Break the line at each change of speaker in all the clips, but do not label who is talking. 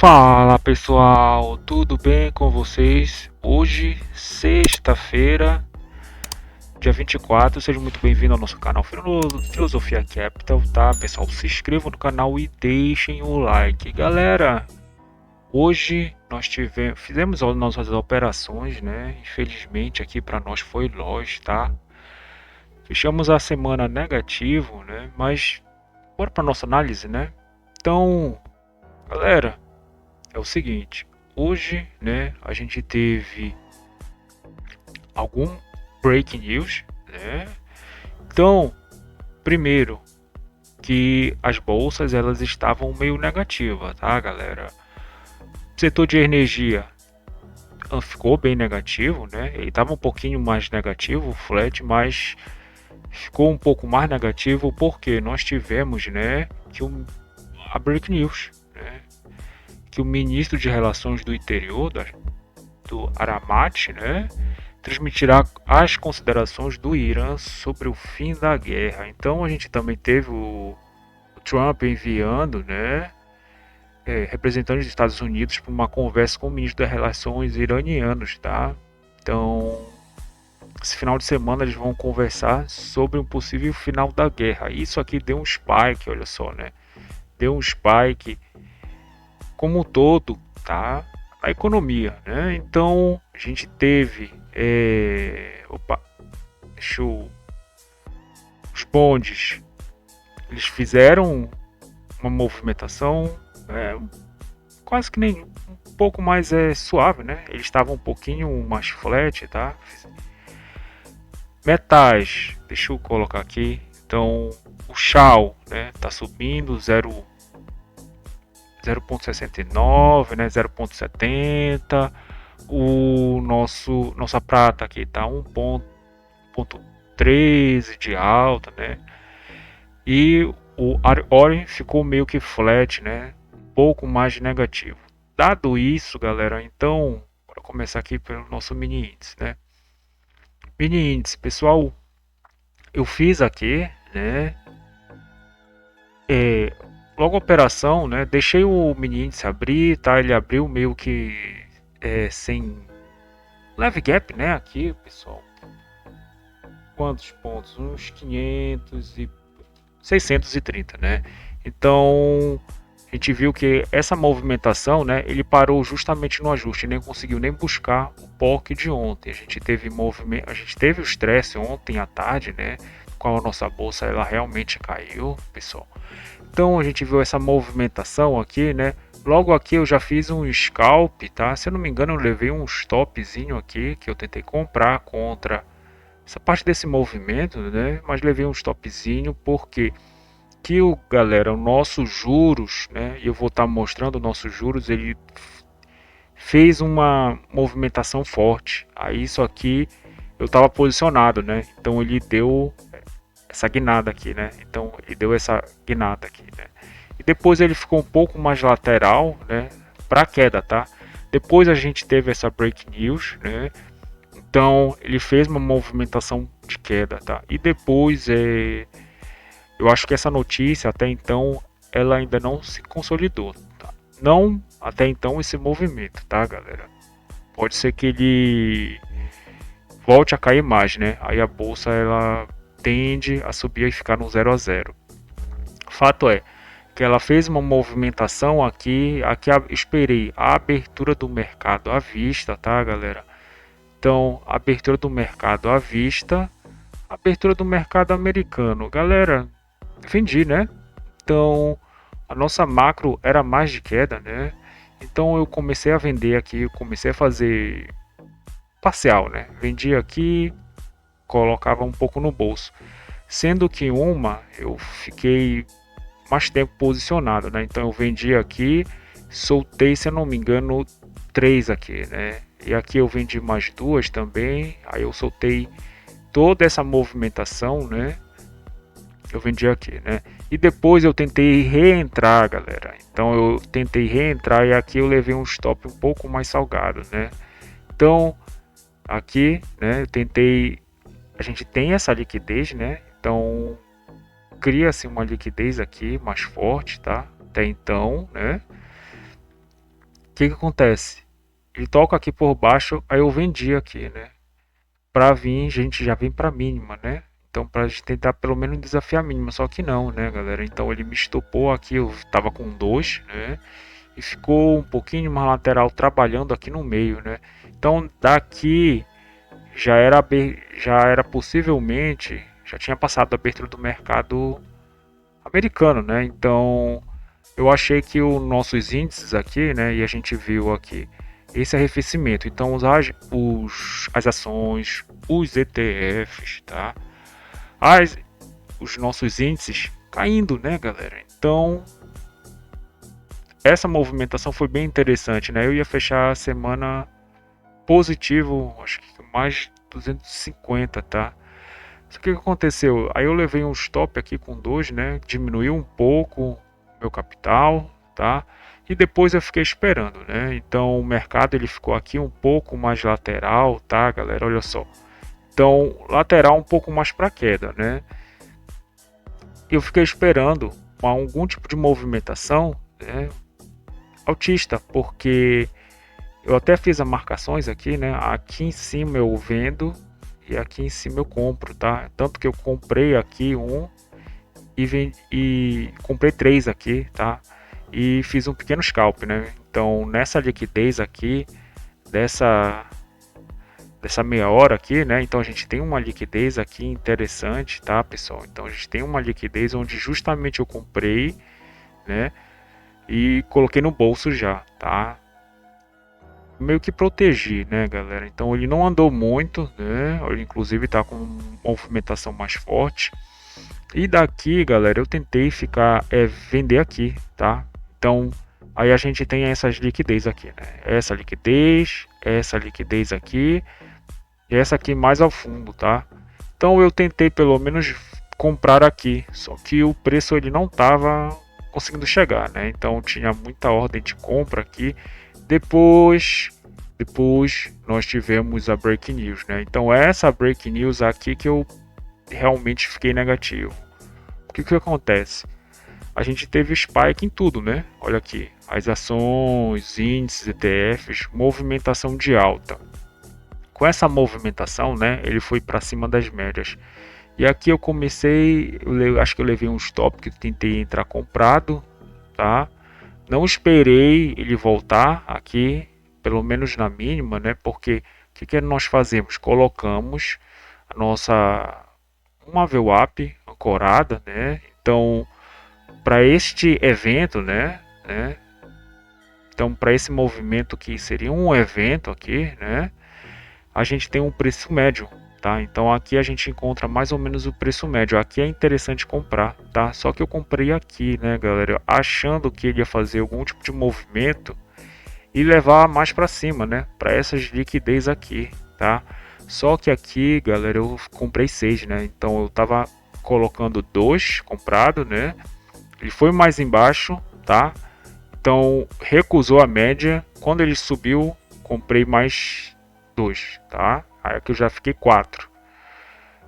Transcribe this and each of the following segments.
Fala pessoal, tudo bem com vocês? Hoje, sexta-feira, dia 24, seja muito bem-vindo ao nosso canal Filosofia Capital, tá? Pessoal, se inscrevam no canal e deixem o like. Galera, hoje fizemos as nossas operações, né? Infelizmente aqui para nós foi loss, tá? Fechamos a semana negativo, né? Mas bora para nossa análise, né? Então, galera, é o seguinte, hoje, né, a gente teve algum breaking news, né? Então, primeiro que as bolsas elas estavam meio negativas, tá, galera? O setor de energia ficou bem negativo, né? Ele estava um pouquinho mais negativo, o flat, mas ficou um pouco mais negativo porque nós tivemos, né, a break news, né? Que o ministro de Relações do Interior do Aramat, né, transmitirá as considerações do Irã sobre o fim da guerra. Então a gente também teve o Trump enviando, né, representantes dos Estados Unidos para uma conversa com o ministro das Relações iranianos, tá? Então esse final de semana eles vão conversar sobre um possível final da guerra. Isso aqui deu um spike, olha só, né? Deu um spike como um todo, tá? A economia, né? Então a gente teve, opa, deixa eu, os bondes, eles fizeram uma movimentação quase que nem um pouco mais suave, né? Eles estavam um pouquinho mais flat, tá? Metais, deixa eu colocar aqui. Então o Shao, né? Tá subindo 0,69, né? 0,70. O nossa prata aqui tá 1,13 de alta, né? E o Orin ficou meio que flat, né? Um pouco mais negativo. Dado isso, galera, então, bora começar aqui pelo nosso mini índice, né? Mini índice, pessoal, eu fiz aqui, né? É, logo a operação, né? Deixei o mini índice abrir, tá? Ele abriu meio que sem leve gap, né? Aqui, pessoal. Quantos pontos? Uns 500 e 630, né? Então a gente viu que essa movimentação, né, ele parou justamente no ajuste, nem conseguiu nem buscar o POC de ontem. A gente teve movimento, a gente teve o estresse ontem à tarde, né, com a nossa bolsa ela realmente caiu, pessoal. Então a gente viu essa movimentação aqui, né? Logo aqui eu já fiz um scalp, tá? Se eu não me engano eu levei um stopzinho aqui que eu tentei comprar contra essa parte desse movimento, né? Mas levei um stopzinho porque galera, o nossos juros, né? E eu vou estar mostrando o nossos juros, ele fez uma movimentação forte. Aí isso aqui eu estava posicionado, né? Então ele deu essa guinada aqui, né? Então ele deu essa guinada aqui, né? E depois ele ficou um pouco mais lateral, né? Para queda, tá? Depois a gente teve essa break news, né? Então ele fez uma movimentação de queda, tá? E depois eu acho que essa notícia até então ela ainda não se consolidou, tá? Não até então esse movimento, tá, galera? Pode ser que ele volte a cair mais, né? Aí a bolsa ela tende a subir e ficar no 0 a 0. Fato é que ela fez uma movimentação aqui esperei a abertura do mercado à vista, tá, galera? Então, abertura do mercado à vista, abertura do mercado americano. Galera, vendi, né? Então, a nossa macro era mais de queda, né? Então eu comecei a vender aqui, eu comecei a fazer parcial, né? Vendia aqui, colocava um pouco no bolso. Sendo que uma eu fiquei mais tempo posicionado, né? Então eu vendi aqui, soltei, se eu não me engano, três aqui, né? E aqui eu vendi mais duas também, aí eu soltei toda essa movimentação, né? Eu vendi aqui, né? E depois eu tentei reentrar, galera. Então eu tentei reentrar e aqui eu levei um stop um pouco mais salgado, né? Então aqui, né? Eu tentei. A gente tem essa liquidez, né? Então cria-se uma liquidez aqui mais forte, tá? Até então, né? que acontece? Ele toca aqui por baixo, aí eu vendi aqui, né? Pra vir, a gente já vem pra mínima, né? Então pra gente tentar pelo menos desafiar a mínima, só que não, né, galera? Então ele me estopou aqui, eu tava com dois, né? E ficou um pouquinho mais lateral trabalhando aqui no meio, né? Então daqui já era possivelmente, já tinha passado a abertura do mercado americano, né? Então eu achei que os nossos índices aqui, né, e a gente viu aqui esse arrefecimento. Então as ações, os ETFs, tá? As, os nossos índices caindo, né, galera? Então essa movimentação foi bem interessante, né? Eu ia fechar a semana positivo, acho que mais 250, tá? Só que o que aconteceu? Aí eu levei um stop aqui com dois, né? Diminuiu um pouco meu capital, tá? E depois eu fiquei esperando, né? Então o mercado ele ficou aqui um pouco mais lateral, tá, galera? Olha só. Então lateral um pouco mais para queda, né? Eu fiquei esperando algum tipo de movimentação, né? Altista, porque eu até fiz as marcações aqui, né? Aqui em cima eu vendo e aqui em cima eu compro, tá? Tanto que eu comprei aqui um e comprei três aqui, tá? E fiz um pequeno scalp, né? Então nessa liquidez aqui dessa meia hora aqui, né? Então a gente tem uma liquidez aqui interessante, tá, pessoal? Então a gente tem uma liquidez onde justamente eu comprei, né? E coloquei no bolso já, tá? Meio que protegi, né, galera? Então ele não andou muito, né? Ele inclusive tá com movimentação mais forte. E daqui, galera, eu tentei vender aqui, tá? Então aí a gente tem essas liquidez aqui, né? Essa liquidez aqui e essa aqui mais ao fundo, tá? Então eu tentei pelo menos comprar aqui, só que o preço ele não tava conseguindo chegar, né? Então tinha muita ordem de compra aqui. Depois nós tivemos a break news, né? Então essa break news aqui que eu realmente fiquei negativo. O que acontece? A gente teve spike em tudo, né? Olha aqui, as ações, índices, ETFs, movimentação de alta. Com essa movimentação, né, ele foi para cima das médias. E aqui eu comecei, acho que eu levei um stop que eu tentei entrar comprado, tá? Não esperei ele voltar aqui, pelo menos na mínima, né? Porque o que nós fazemos? Colocamos a nossa uma VWAP ancorada, né? Então, para este evento, né? Então, para esse movimento que seria um evento aqui, né? A gente tem um preço médio, tá? Então aqui a gente encontra mais ou menos o preço médio. Aqui é interessante comprar, tá? Só que eu comprei aqui, né, galera, achando que ele ia fazer algum tipo de movimento e levar mais para cima, né? Para essas liquidez aqui, tá? Só que aqui, galera, eu comprei 6, né? Então eu tava colocando 2 comprado, né? Ele foi mais embaixo, tá? Então recusou a média. Quando ele subiu, comprei mais 2, tá? Aí aqui eu já fiquei 4.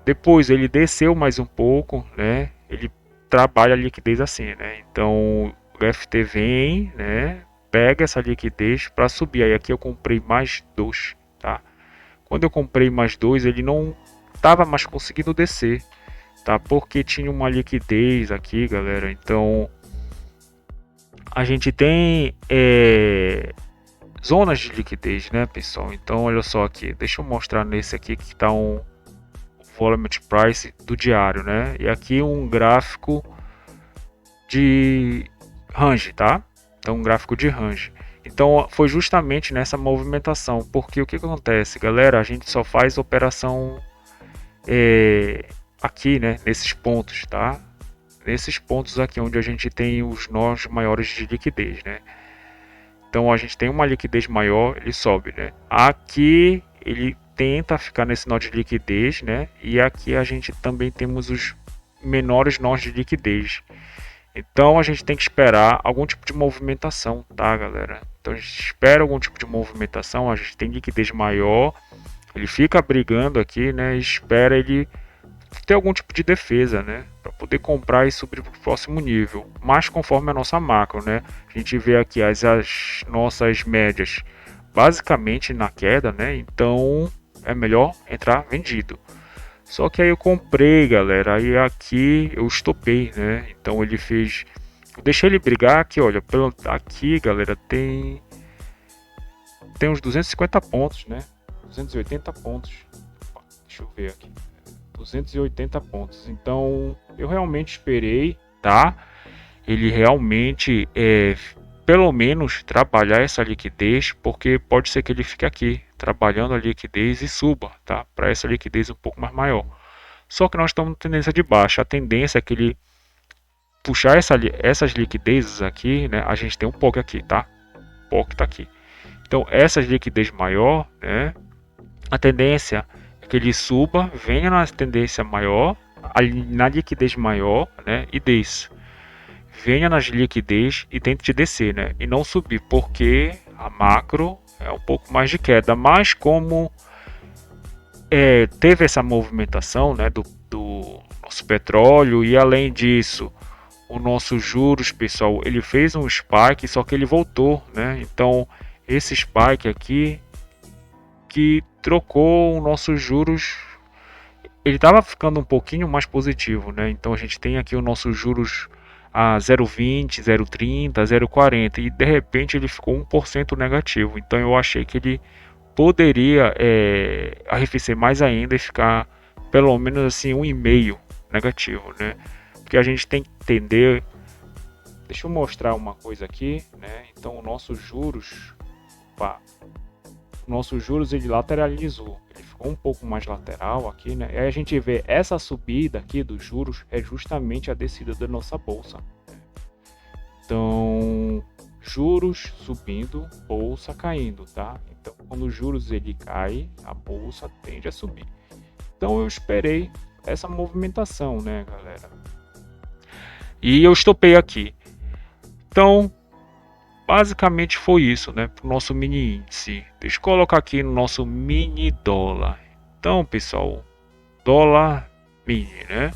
Depois ele desceu mais um pouco, né? Ele trabalha a liquidez assim, né? Então o FT vem, né? Pega essa liquidez para subir. Aí aqui eu comprei mais 2, tá? Quando eu comprei mais 2, ele não estava mais conseguindo descer, tá? Porque tinha uma liquidez aqui, galera. Então a gente tem zonas de liquidez, né, pessoal? Então olha só aqui, deixa eu mostrar nesse aqui que está um volume price do diário, né? E aqui um gráfico de range, tá? Então um gráfico de range. Então foi justamente nessa movimentação, porque o que acontece, galera? A gente só faz operação aqui, né? Nesses pontos, tá? Nesses pontos aqui onde a gente tem os nós maiores de liquidez, né? Então a gente tem uma liquidez maior, ele sobe, né? Aqui ele tenta ficar nesse nó de liquidez, né? E aqui a gente também temos os menores nós de liquidez. Então a gente tem que esperar algum tipo de movimentação, tá, galera? Então a gente espera algum tipo de movimentação, a gente tem liquidez maior, ele fica brigando aqui, né? E espera ele ter algum tipo de defesa, né, para poder comprar e subir para o próximo nível. Mas conforme a nossa macro, né, a gente vê aqui as nossas médias basicamente na queda, né, então é melhor entrar vendido. Só que aí eu comprei, galera, aí aqui eu estopei, né, então ele fez, eu deixei ele brigar aqui, olha, pelo aqui, galera, tem uns 250 pontos, né, 280 pontos. Deixa eu ver aqui. 280 pontos. Então, eu realmente esperei, tá? Ele realmente pelo menos trabalhar essa liquidez, porque pode ser que ele fique aqui trabalhando a liquidez e suba, tá? Para essa liquidez um pouco mais maior. Só que nós estamos em tendência de baixa. A tendência é que ele puxar essas liquidezes aqui, né? A gente tem um pouco aqui, tá? POC tá aqui. Então, essas liquidez maior, né? A tendência é que ele suba, venha na tendência maior, na liquidez maior, né, e desça. Venha nas liquidez e tente descer, né, e não subir, porque a macro é um pouco mais de queda. Mas como teve essa movimentação, né, do nosso petróleo e além disso o nosso juros, pessoal, ele fez um spike, só que ele voltou, né? Então esse spike aqui que trocou o nossos juros, ele estava ficando um pouquinho mais positivo, né? Então a gente tem aqui o nossos juros a 0,20, 0,30, 0,40 e de repente ele ficou 1% negativo. Então eu achei que ele poderia arrefecer mais ainda e ficar pelo menos assim 1,5 negativo, né? Porque a gente tem que entender. Deixa eu mostrar uma coisa aqui, né? Então o nosso juros, opa, nossos juros ele lateralizou, ele ficou um pouco mais lateral aqui, né? E aí a gente vê essa subida aqui dos juros é justamente a descida da nossa bolsa. Então, juros subindo, bolsa caindo, tá? Então, quando os juros ele cai, a bolsa tende a subir. Então, eu esperei essa movimentação, né, galera? E eu estopei aqui. Então, basicamente foi isso, né, para o nosso mini índice. Deixa eu colocar aqui no nosso mini dólar. Então, pessoal, dólar mini, né?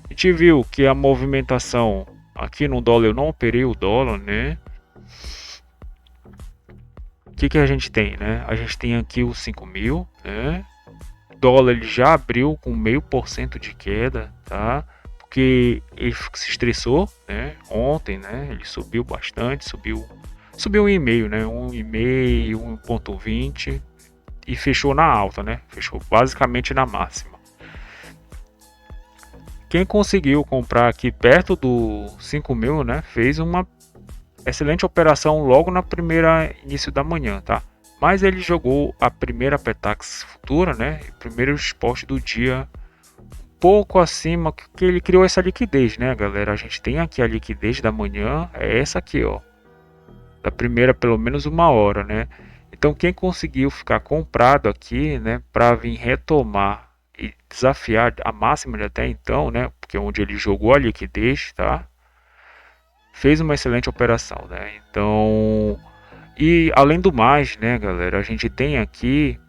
A gente viu que a movimentação aqui no dólar, eu não operei o dólar, né? O que a gente tem, né? A gente tem aqui os 5.000, né? O dólar ele já abriu com 0,5% de queda, tá? Porque ele se estressou, né? Ontem, né? Ele subiu bastante, subiu 1,5, né? 1,5, 1,20 e fechou na alta, né? Fechou basicamente na máxima. Quem conseguiu comprar aqui perto do 5.000, né? Fez uma excelente operação logo na primeira início da manhã, tá? Mas ele jogou a primeira Petax futura, né? O primeiro spot do dia pouco acima que ele criou essa liquidez, né, galera? A gente tem aqui a liquidez da manhã, é essa aqui, ó. Da primeira pelo menos uma hora, né? Então quem conseguiu ficar comprado aqui, né, para vir retomar e desafiar a máxima de até então, né, porque onde ele jogou a liquidez, tá? Fez uma excelente operação, né? Então, e além do mais, né, galera, a gente tem aqui,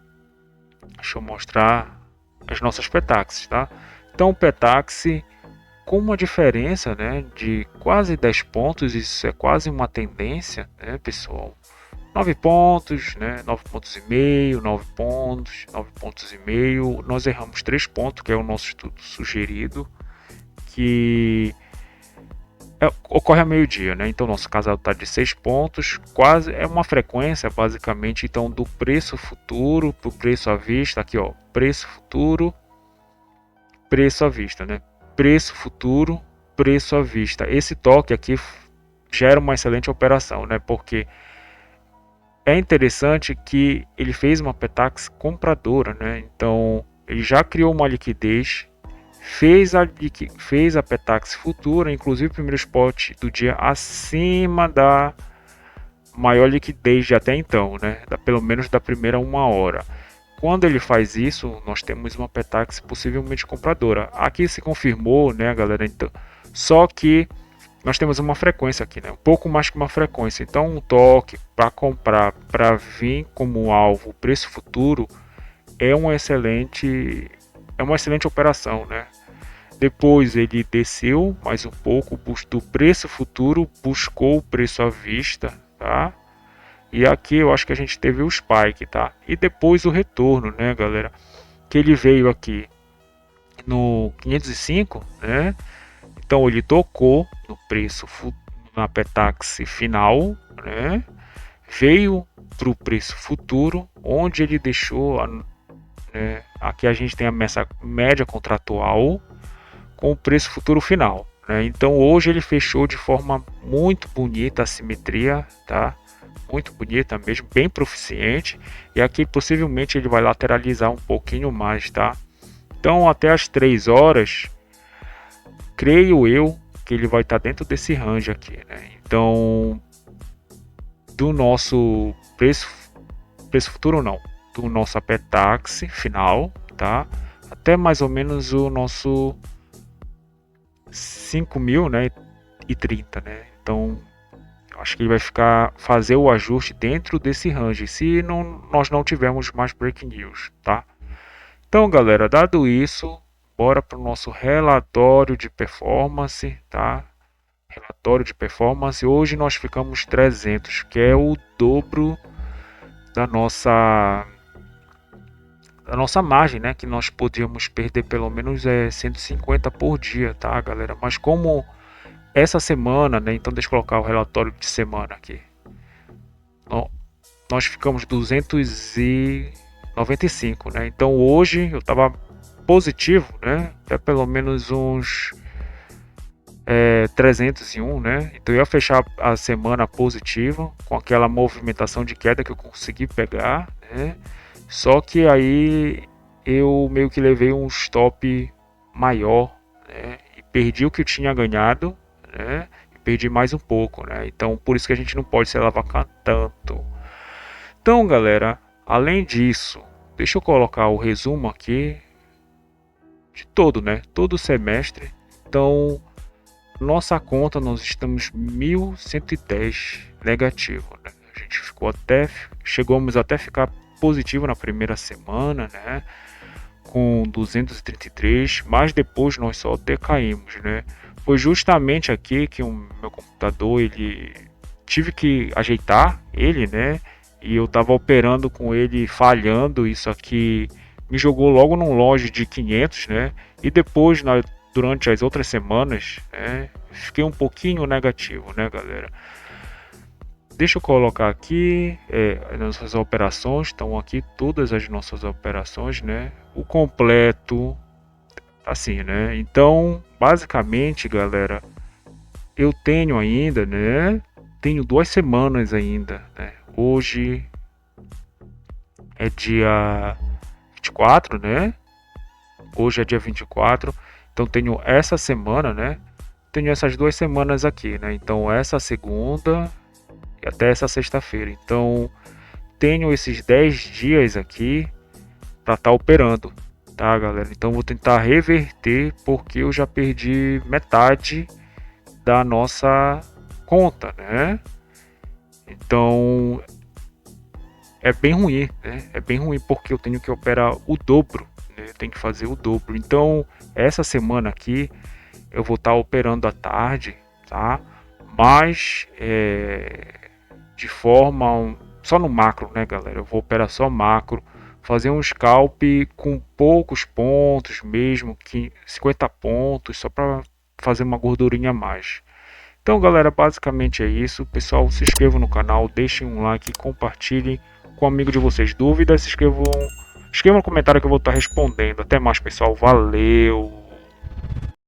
deixa eu mostrar as nossas Petaxes, tá? Então o Petaxi com uma diferença, né, de quase 10 pontos, isso é quase uma tendência, né, pessoal? 9 pontos, né, 9 pontos e meio, 9 pontos, 9 pontos e meio. Nós erramos 3 pontos, que é o nosso estudo sugerido, que ocorre a meio-dia, né? Então nosso casal está de 6 pontos, quase é uma frequência basicamente então do preço futuro para o preço à vista, aqui ó, preço futuro, preço à vista, né? Preço futuro, preço à vista. Esse toque aqui gera uma excelente operação, né? Porque é interessante que ele fez uma Petax compradora, né? Então ele já criou uma liquidez, fez a Petax futura, inclusive o primeiro spot do dia acima da maior liquidez de até então, né? Pelo menos da primeira uma hora. Quando ele faz isso, nós temos uma Petax possivelmente compradora. Aqui se confirmou, né, galera? Então, só que nós temos uma frequência aqui, né? Um pouco mais que uma frequência. Então, um toque para comprar, para vir como alvo o preço futuro é uma excelente operação, né? Depois ele desceu mais um pouco do preço futuro, buscou o preço à vista, tá? E aqui eu acho que a gente teve o spike, tá? E depois o retorno, né, galera? Que ele veio aqui no 505, né? Então ele tocou no preço na Petax final, né? Veio para o preço futuro, onde ele deixou, né? Aqui a gente tem a média contratual com o preço futuro final, né? Então hoje ele fechou de forma muito bonita a simetria, tá? Muito bonita mesmo, bem proficiente. E aqui possivelmente ele vai lateralizar um pouquinho mais, tá? Então até as 3 horas, creio eu que ele vai estar dentro desse range aqui, né? Então do nosso preço futuro não, do nosso Apetax final, tá? Até mais ou menos o nosso 5.000, né? E 30, né? Então acho que ele vai fazer o ajuste dentro desse range, se nós não tivermos mais breaking news, tá? Então, galera, dado isso, bora para o nosso relatório de performance, tá? Relatório de performance. Hoje nós ficamos 300, que é o dobro da nossa margem, né? Que nós podíamos perder pelo menos 150 por dia, tá, galera? Mas como essa semana, né? Então deixa eu colocar o relatório de semana aqui. Nós ficamos 295, né? Então hoje eu estava positivo, né? Até pelo menos uns 301, né? Então eu ia fechar a semana positiva com aquela movimentação de queda que eu consegui pegar, né? Só que aí eu meio que levei um stop maior, né? E perdi o que eu tinha ganhado, né? E perdi mais um pouco, né? Então por isso que a gente não pode se alavancar tanto. Então, galera, além disso, deixa eu colocar o resumo aqui de todo, né? Todo o semestre. Então, nossa conta nós estamos 1.110 negativo, né? A gente chegamos até ficar positivo na primeira semana, né? Com 233, mas depois nós só decaímos, né? Foi justamente aqui que o meu computador, ele tive que ajeitar ele, né? E eu tava operando com ele falhando, isso aqui me jogou logo num loja de 500, né? E depois, durante as outras semanas, né, fiquei um pouquinho negativo, né, galera? Deixa eu colocar aqui as nossas operações, estão aqui todas as nossas operações, né? O completo, assim, né? Então, basicamente, galera, eu tenho ainda, né? Tenho 2 semanas ainda, né? Hoje é dia 24, né? Hoje é dia 24, então tenho essa semana, né? Tenho essas 2 semanas aqui, né? Então essa segunda e até essa sexta-feira. Então tenho esses 10 dias aqui para estar operando, tá, galera? Então vou tentar reverter porque eu já perdi metade da nossa conta, né? Então é bem ruim, né? É bem ruim porque eu tenho que operar o dobro, né? Eu tenho que fazer o dobro. Então, essa semana aqui eu vou estar operando à tarde, tá? Mas de forma só no macro, né, galera? Eu vou operar só macro, fazer um scalp com poucos pontos mesmo, 50 pontos, só para fazer uma gordurinha a mais. Então, galera, basicamente é isso. Pessoal, se inscrevam no canal, deixem um like, compartilhem com um amigo de vocês. Dúvidas, escrevam no comentário que eu vou estar respondendo. Até mais, pessoal. Valeu!